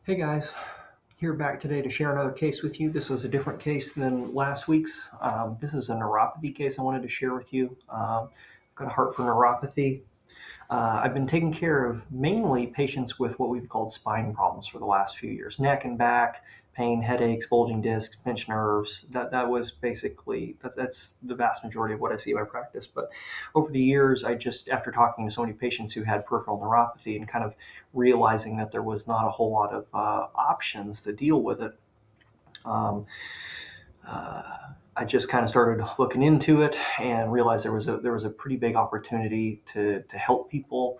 Hey guys, here back today to share another case with you. This was a different case than last week's. This is a neuropathy case I wanted to share with you. Got a heart for neuropathy. I've been taking care of mainly patients with what we've called spine problems for the last few years. Neck and back, pain, headaches, bulging discs, pinched nerves. That was basically, that's the vast majority of what I see in my practice. But over the years, after talking to so many patients who had peripheral neuropathy and kind of realizing that there was not a whole lot of options to deal with it, um, I just kind of started looking into it and realized there was a pretty big opportunity to help people,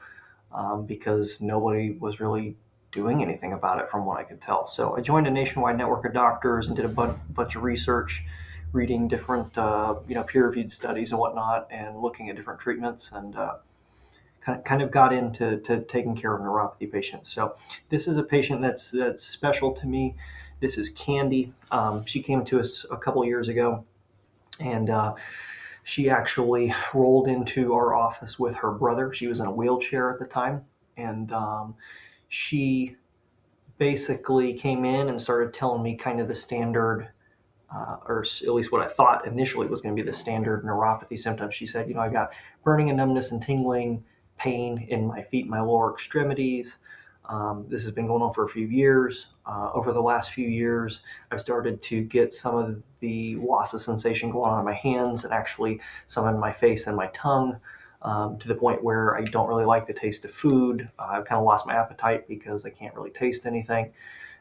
because nobody was really doing anything about it from what I could tell. So I joined a nationwide network of doctors and did a bunch of research, reading different peer-reviewed studies and whatnot, and looking at different treatments, and kind of got into taking care of neuropathy patients. So this is a patient that's special to me. This is Candy. She came to us a couple years ago, and she actually rolled into our office with her brother. She was in a wheelchair at the time, and she basically came in and started telling me kind of the standard, or at least what I thought initially was going to be the standard neuropathy symptoms. She said, I got burning and numbness and tingling, pain in my feet, my lower extremities. This has been going on for a few years. Over the last few years, I've started to get some of the loss of sensation going on in my hands, and actually some in my face and my tongue, to the point where I don't really like the taste of food. I've kind of lost my appetite because I can't really taste anything.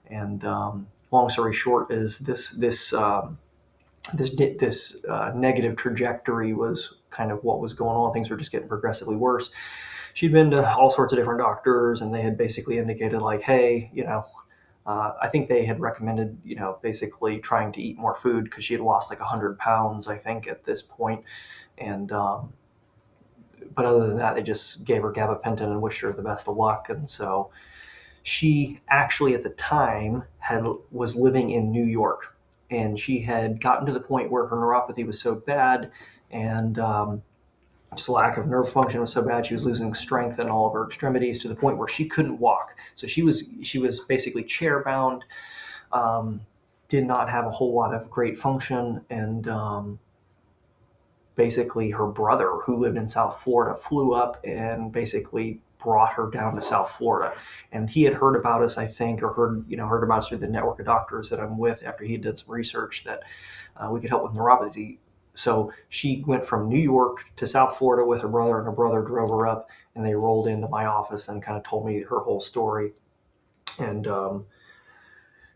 And long story short is this negative trajectory was kind of what was going on. Things were just getting progressively worse. She'd been to all sorts of different doctors, and they had basically indicated like, hey, I think they had recommended, basically trying to eat more food because she had lost like 100 pounds, I think, at this point. And but other than that, they just gave her gabapentin and wished her the best of luck. And so she actually at the time was living in New York, and she had gotten to the point where her neuropathy was so bad, and just lack of nerve function was so bad, she was losing strength in all of her extremities to the point where she couldn't walk. So she was basically chair bound, did not have a whole lot of great function, and basically her brother, who lived in South Florida, flew up and basically brought her down to South Florida. And he had heard about us, I think, or heard about us through the network of doctors that I'm with after he did some research that we could help with neuropathy. So she went from New York to South Florida with her brother, and her brother drove her up, and they rolled into my office and kind of told me her whole story. And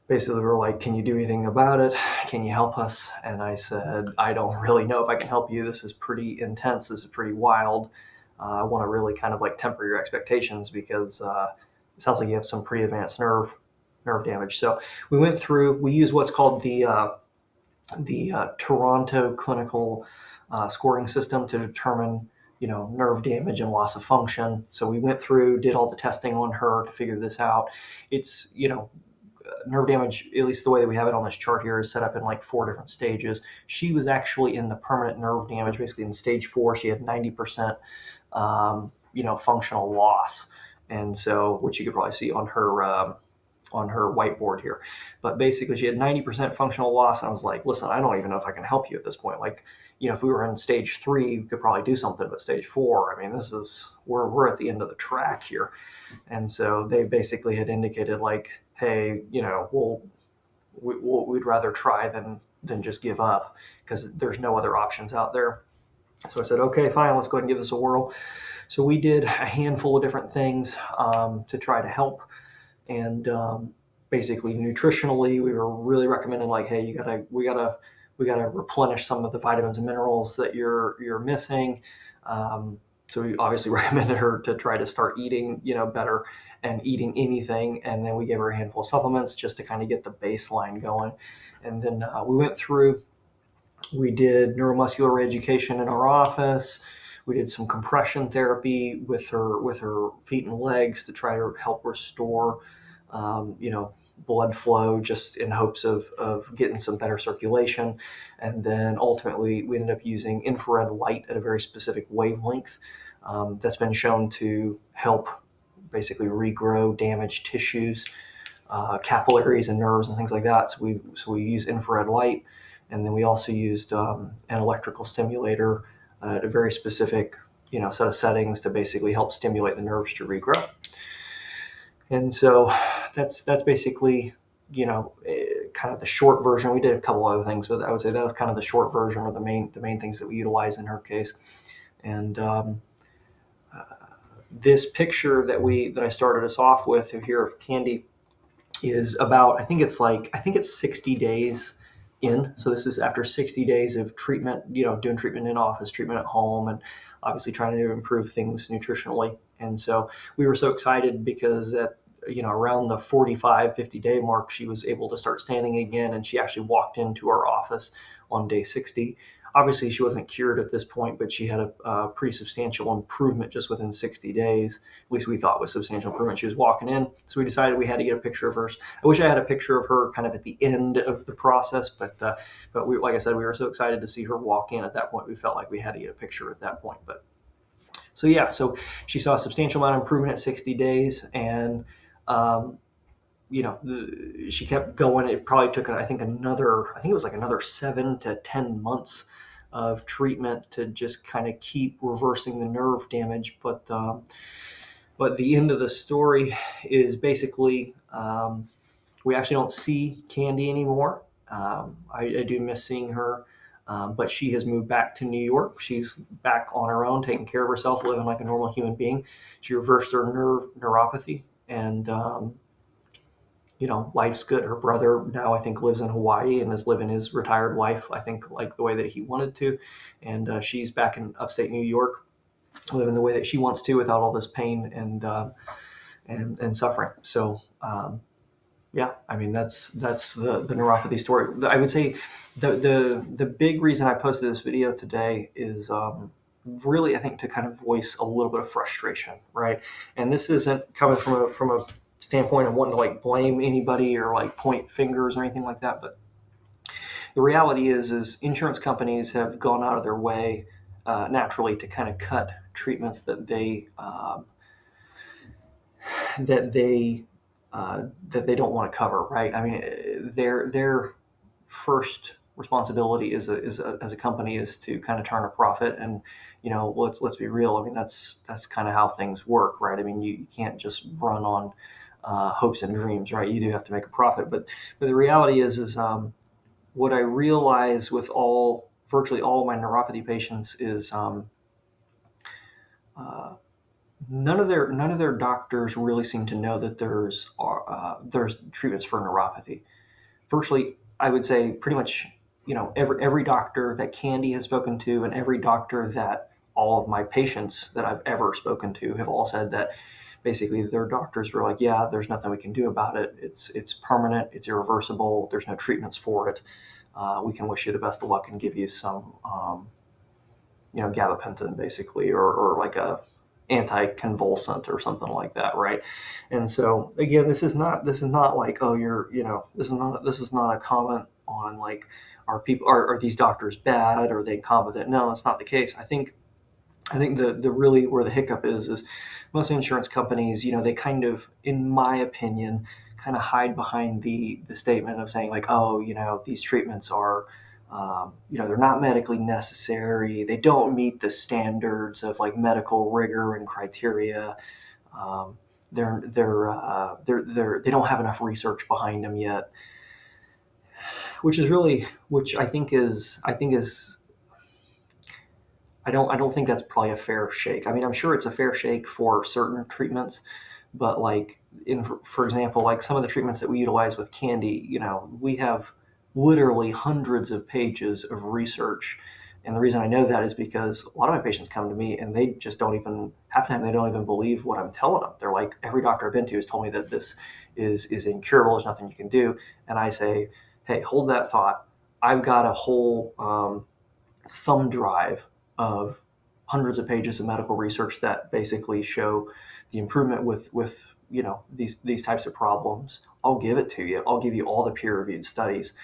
basically, we were like, can you do anything about it? Can you help us? And I said, I don't really know if I can help you. This is pretty intense. This is pretty wild. I want to really kind of like temper your expectations, because it sounds like you have some pretty advanced nerve damage. So we use what's called the Toronto clinical scoring system to determine nerve damage and loss of function. So we went through, did all the testing on her to figure this out. It's nerve damage, at least the way that we have it on this chart here, is set up in like 4 different stages. She was actually in the permanent nerve damage, basically in stage 4. She had 90% functional loss, and so, which you could probably see on her whiteboard here. But basically she had 90% functional loss, and I was like, listen, I don't even know if I can help you at this point. Like, if we were in stage 3, we could probably do something, but stage 4, I mean, we're at the end of the track here. And so they basically had indicated like, hey, we'd rather try than just give up, because there's no other options out there. So I said, okay, fine, let's go ahead and give this a whirl. So we did a handful of different things to try to help. And basically nutritionally, we were really recommending like, hey, we gotta replenish some of the vitamins and minerals that you're missing. So we obviously recommended her to try to start eating, better, and eating anything. And then we gave her a handful of supplements just to kind of get the baseline going. And then we went through, we did neuromuscular reeducation in our office. We did some compression therapy with her feet and legs to try to help restore, blood flow, just in hopes of getting some better circulation. And then ultimately we ended up using infrared light at a very specific wavelength that's been shown to help basically regrow damaged tissues. capillaries and nerves and things like that. So we use infrared light, and then we also used an electrical stimulator at a very specific set of settings to basically help stimulate the nerves to regrow. And so that's basically kind of the short version. We did a couple other things, but I would say that was kind of the short version, or the main things that we utilized in her case. And this picture that I started us off with here of Candy is about, I think it's 60 days in. So this is after 60 days of treatment, doing treatment in office, treatment at home, and obviously trying to improve things nutritionally. And so we were so excited because at around the 45, 50-day mark, she was able to start standing again, and she actually walked into our office on day 60. Obviously, she wasn't cured at this point, but she had a pretty substantial improvement just within 60 days. At least we thought was substantial improvement. She was walking in, so we decided we had to get a picture of her. I wish I had a picture of her kind of at the end of the process, but we, like I said, we were so excited to see her walk in at that point. We felt like we had to get a picture at that point. But so she saw a substantial amount of improvement at 60 days, and she kept going. It probably took, I think it was like another 7 to 10 months of treatment to just kind of keep reversing the nerve damage. But the end of the story is basically we actually don't see Candy anymore. I do miss seeing her, but she has moved back to New York. She's back on her own, taking care of herself, living like a normal human being. She reversed her neuropathy, and life's good. Her brother now, I think, lives in Hawaii and is living his retired life, I think, like the way that he wanted to. And she's back in upstate New York, living the way that she wants to without all this pain and suffering. So, I mean, that's the neuropathy story. I would say the big reason I posted this video today is really, I think, to kind of voice a little bit of frustration, right? And this isn't coming from a standpoint of wanting to like blame anybody or like point fingers or anything like that, but the reality is insurance companies have gone out of their way naturally to kind of cut treatments that they don't want to cover, right? I mean, their first responsibility as a company is to kind of turn a profit, and let's be real. I mean, that's kind of how things work, right? I mean, you can't just run on hopes and dreams, right? You do have to make a profit, but the reality is what I realize with virtually all my neuropathy patients is none of their doctors really seem to know that there's treatments for neuropathy. Virtually, I would say pretty much, every doctor that Candy has spoken to, and every doctor that all of my patients that I've ever spoken to have all said that basically their doctors were like, yeah, there's nothing we can do about it. It's permanent. It's irreversible. There's no treatments for it. We can wish you the best of luck and give you some, gabapentin basically, or like a anticonvulsant or something like that, right? And so again, this is not like, oh, this is not a comment on like, are these doctors bad? Are they incompetent? No, that's not the case. I think the really where the hiccup is most insurance companies, they kind of, in my opinion, kind of hide behind the statement of saying like, oh, these treatments are, they're not medically necessary. They don't meet the standards of like medical rigor and criteria. They don't have enough research behind them yet, which I think is I don't think that's probably a fair shake. I mean, I'm sure it's a fair shake for certain treatments, but like for example, like some of the treatments that we utilize with Candy, we have literally hundreds of pages of research. And the reason I know that is because a lot of my patients come to me and they just don't even, half the time they don't even believe what I'm telling them. They're like, every doctor I've been to has told me that this is incurable. There's nothing you can do. And I say, hey, hold that thought. I've got a whole thumb drive of hundreds of pages of medical research that basically show the improvement with these types of problems. I'll give it to you. I'll give you all the peer-reviewed studies.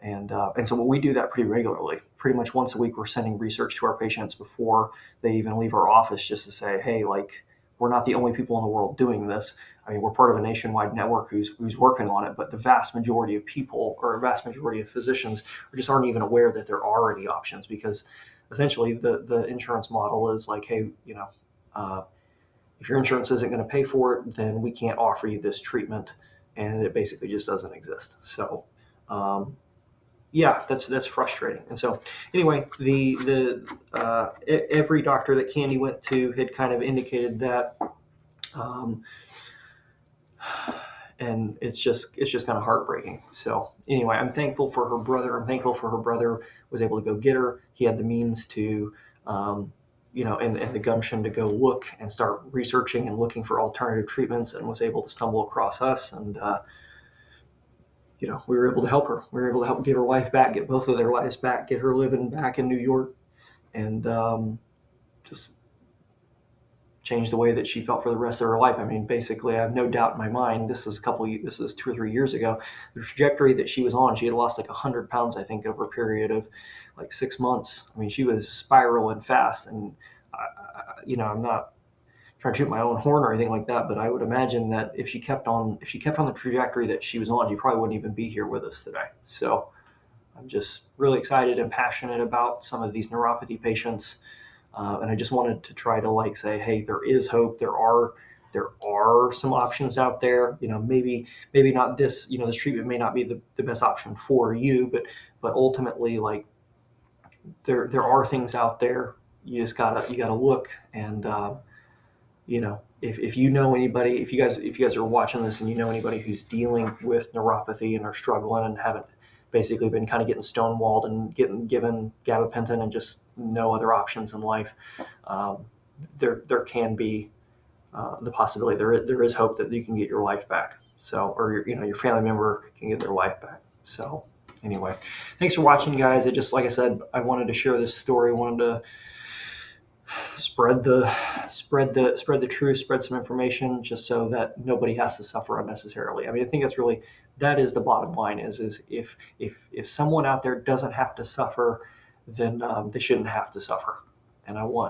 And so we do that pretty regularly. Pretty much once a week, we're sending research to our patients before they even leave our office, just to say, hey, like, we're not the only people in the world doing this. I mean, we're part of a nationwide network who's working on it, but the vast majority of people, or a vast majority of physicians, just aren't even aware that there are any options, because essentially the insurance model is like, hey, if your insurance isn't going to pay for it, then we can't offer you this treatment, and it basically just doesn't exist. So, yeah, that's frustrating. And so, anyway, every doctor that Candy went to had kind of indicated that. And it's just kind of heartbreaking. So anyway, I'm thankful for her brother. I'm thankful for her brother was able to go get her. He had the means to, and the gumption to go look and start researching and looking for alternative treatments, and was able to stumble across us. And we were able to help her. We were able to help get her life back, get both of their lives back, get her living back in New York, and just change the way that she felt for the rest of her life. I mean, basically, I have no doubt in my mind, this is 2 or 3 years ago, the trajectory that she was on. She had lost like 100 pounds, I think, over a period of like 6 months. I mean, she was spiraling fast, and I'm not trying to shoot my own horn or anything like that, but I would imagine that if she kept on the trajectory that she was on, she probably wouldn't even be here with us today. So I'm just really excited and passionate about some of these neuropathy patients. And I just wanted to try to say, hey, there is hope. There are some options out there. Maybe not this. This treatment may not be the best option for you, but ultimately, there are things out there. You gotta look. And if you know anybody, if you guys are watching this and you know anybody who's dealing with neuropathy and are struggling and haven't basically been kind of getting stonewalled and getting given gabapentin and just no other options in life, there can be the possibility. There is hope that you can get your life back. So, or your family member can get their life back. So, anyway, thanks for watching, guys. Like I said, I wanted to share this story. I wanted to spread the truth, spread some information, just so that nobody has to suffer unnecessarily. I mean, I think that is the bottom line. Is if someone out there doesn't have to suffer, then they shouldn't have to suffer. And I want